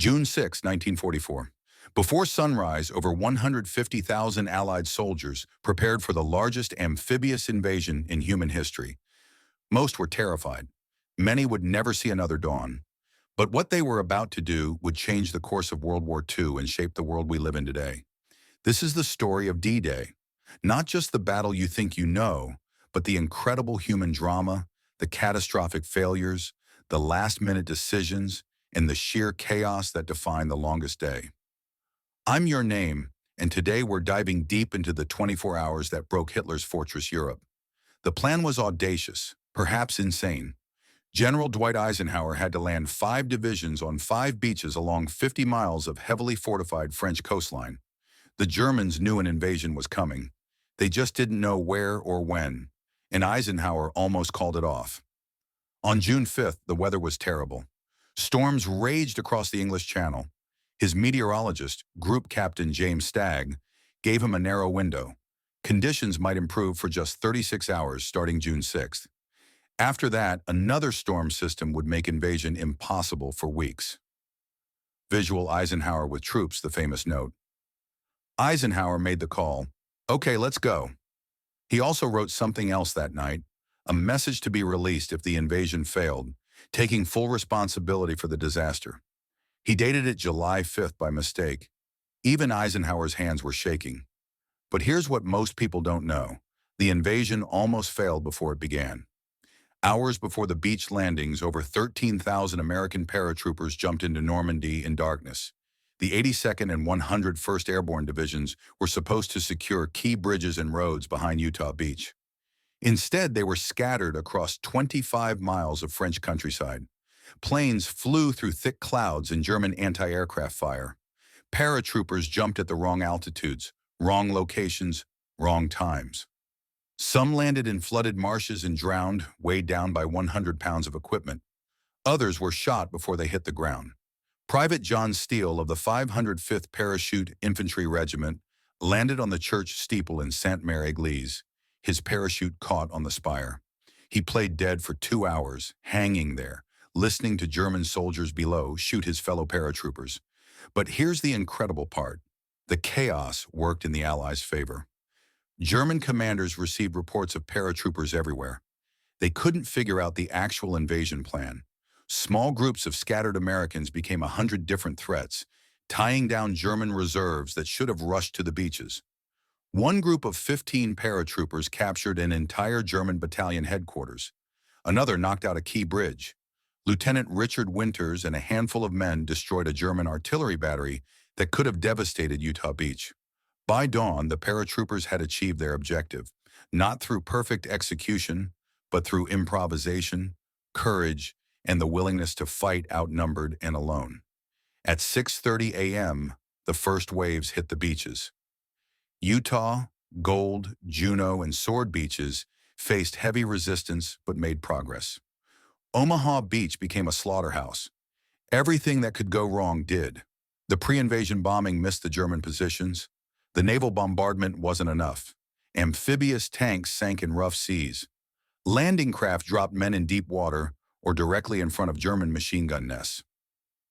June 6, 1944. Before sunrise, over 150,000 Allied soldiers prepared for the largest amphibious invasion in human history. Most were terrified. Many would never see another dawn. But what they were about to do would change the course of World War II and shape the world we live in today. This is the story of D-Day. Not just the battle you think you know, but the incredible human drama, the catastrophic failures, the last-minute decisions, and the sheer chaos that defined the longest day. I'm Your Name, and today we're diving deep into the 24 hours that broke Hitler's fortress Europe. The plan was audacious, perhaps insane. General Dwight Eisenhower had to land 5 divisions on 5 beaches along 50 miles of heavily fortified French coastline. The Germans knew an invasion was coming. They just didn't know where or when, and Eisenhower almost called it off. On June 5th, the weather was terrible. Storms raged across the English Channel. His meteorologist, Group Captain James Stagg, gave him a narrow window. Conditions might improve for just 36 hours starting June 6th. After that, another storm system would make invasion impossible for weeks. Visual Eisenhower with troops, the famous note. Eisenhower made the call. Okay, let's go. He also wrote something else that night, a message to be released if the invasion failed, taking full responsibility for the disaster. He dated it July 5th by mistake. Even Eisenhower's hands were shaking. But here's what most people don't know. The invasion almost failed before it began. Hours before the beach landings, over 13,000 American paratroopers jumped into Normandy in darkness. The 82nd and 101st Airborne Divisions were supposed to secure key bridges and roads behind Utah Beach. Instead, they were scattered across 25 miles of French countryside. Planes flew through thick clouds in German anti-aircraft fire. Paratroopers jumped at the wrong altitudes, wrong locations, wrong times. Some landed in flooded marshes and drowned, weighed down by 100 pounds of equipment. Others were shot before they hit the ground. Private John Steele of the 505th Parachute Infantry Regiment landed on the church steeple in Sainte-Mère-Église. His parachute caught on the spire. He played dead for 2 hours, hanging there, listening to German soldiers below shoot his fellow paratroopers. But here's the incredible part. The chaos worked in the Allies' favor. German commanders received reports of paratroopers everywhere. They couldn't figure out the actual invasion plan. Small groups of scattered Americans became 100 different threats, tying down German reserves that should have rushed to the beaches. One group of 15 paratroopers captured an entire German battalion headquarters. Another knocked out a key bridge. Lieutenant Richard Winters and a handful of men destroyed a German artillery battery that could have devastated Utah Beach. By dawn, the paratroopers had achieved their objective, not through perfect execution, but through improvisation, courage, and the willingness to fight outnumbered and alone. At 6:30 a.m., the first waves hit the beaches. Utah, Gold, Juneau, and Sword beaches faced heavy resistance but made progress. Omaha Beach became a slaughterhouse. Everything that could go wrong did. The pre-invasion bombing missed the German positions. The naval bombardment wasn't enough. Amphibious tanks sank in rough seas. Landing craft dropped men in deep water or directly in front of German machine gun nests.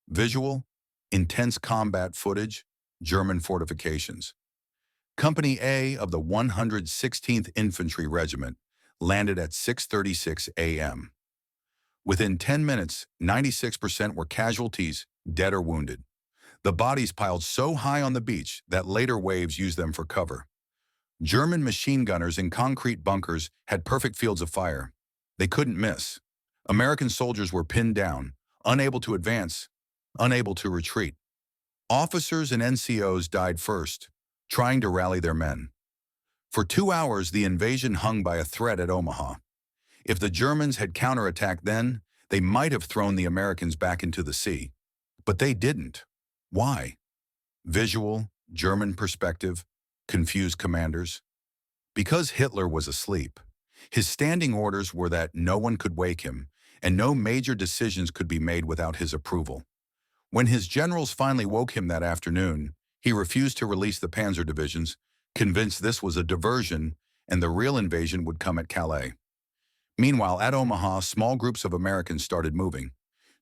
Visual, intense combat footage, German fortifications. Company A of the 116th Infantry Regiment landed at 6:36 a.m. Within 10 minutes, 96% were casualties, dead or wounded. The bodies piled so high on the beach that later waves used them for cover. German machine gunners in concrete bunkers had perfect fields of fire. They couldn't miss. American soldiers were pinned down, unable to advance, unable to retreat. Officers and NCOs died first, trying to rally their men. For 2 hours, the invasion hung by a thread at Omaha. If the Germans had counterattacked then, they might have thrown the Americans back into the sea. But they didn't. Why? Visual, German perspective, confused commanders. Because Hitler was asleep. His standing orders were that no one could wake him, and no major decisions could be made without his approval. When his generals finally woke him that afternoon, he refused to release the panzer divisions, convinced this was a diversion and the real invasion would come at Calais. Meanwhile, at Omaha, small groups of Americans started moving.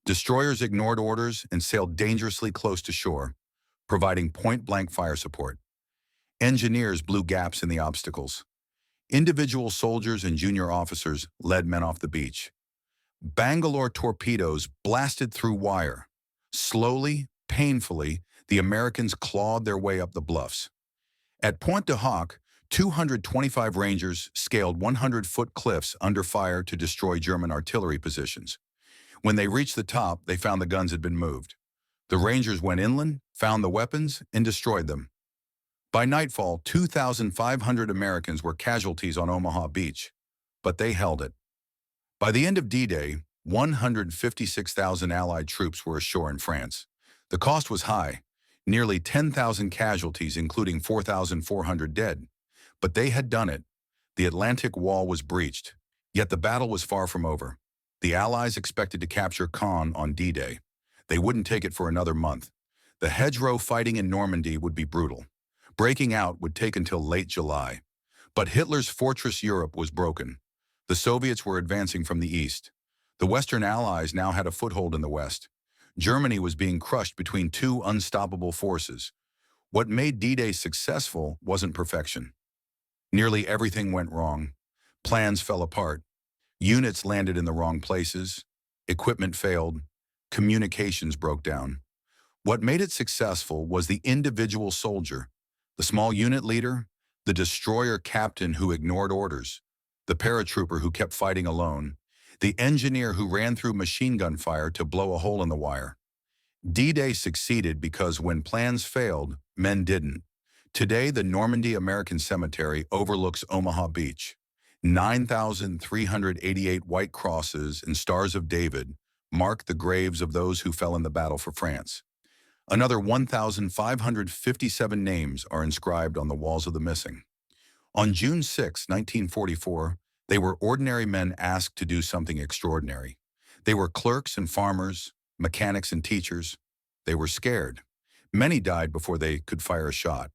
Destroyers ignored orders and sailed dangerously close to shore, providing point-blank fire support. Engineers blew gaps in the obstacles. Individual soldiers and junior officers led men off the beach. Bangalore torpedoes blasted through wire. Slowly, painfully, the Americans clawed their way up the bluffs. At Pointe du Hoc, 225 Rangers scaled 100-foot cliffs under fire to destroy German artillery positions. When they reached the top, they found the guns had been moved. The Rangers went inland, found the weapons, and destroyed them. By nightfall, 2,500 Americans were casualties on Omaha Beach, but they held it. By the end of D-Day, 156,000 Allied troops were ashore in France. The cost was high, nearly 10,000 casualties, including 4,400 dead. But they had done it. The Atlantic Wall was breached, yet the battle was far from over. The Allies expected to capture Caen on D-Day. They wouldn't take it for another month. The hedgerow fighting in Normandy would be brutal. Breaking out would take until late July. But Hitler's fortress Europe was broken. The Soviets were advancing from the east. The Western Allies now had a foothold in the west. Germany was being crushed between two unstoppable forces. What made D-Day successful wasn't perfection. Nearly everything went wrong. Plans fell apart. Units landed in the wrong places. Equipment failed. Communications broke down. What made it successful was the individual soldier, the small unit leader, the destroyer captain who ignored orders, the paratrooper who kept fighting alone, the engineer who ran through machine gun fire to blow a hole in the wire. D-Day succeeded because when plans failed, men didn't. Today, the Normandy American Cemetery overlooks Omaha Beach. 9,388 white crosses and stars of David mark the graves of those who fell in the battle for France. Another 1,557 names are inscribed on the walls of the missing. On June 6, 1944, they were ordinary men asked to do something extraordinary. They were clerks and farmers, mechanics and teachers. They were scared. Many died before they could fire a shot.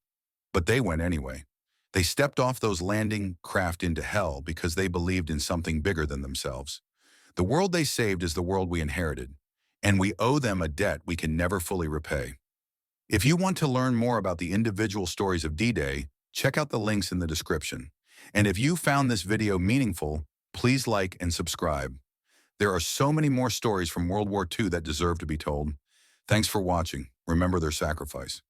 But they went anyway. They stepped off those landing craft into hell because they believed in something bigger than themselves. The world they saved is the world we inherited, and we owe them a debt we can never fully repay. If you want to learn more about the individual stories of D-Day, check out the links in the description. And if you found this video meaningful, please like and subscribe. There are so many more stories from World War II that deserve to be told. Thanks for watching. Remember their sacrifice.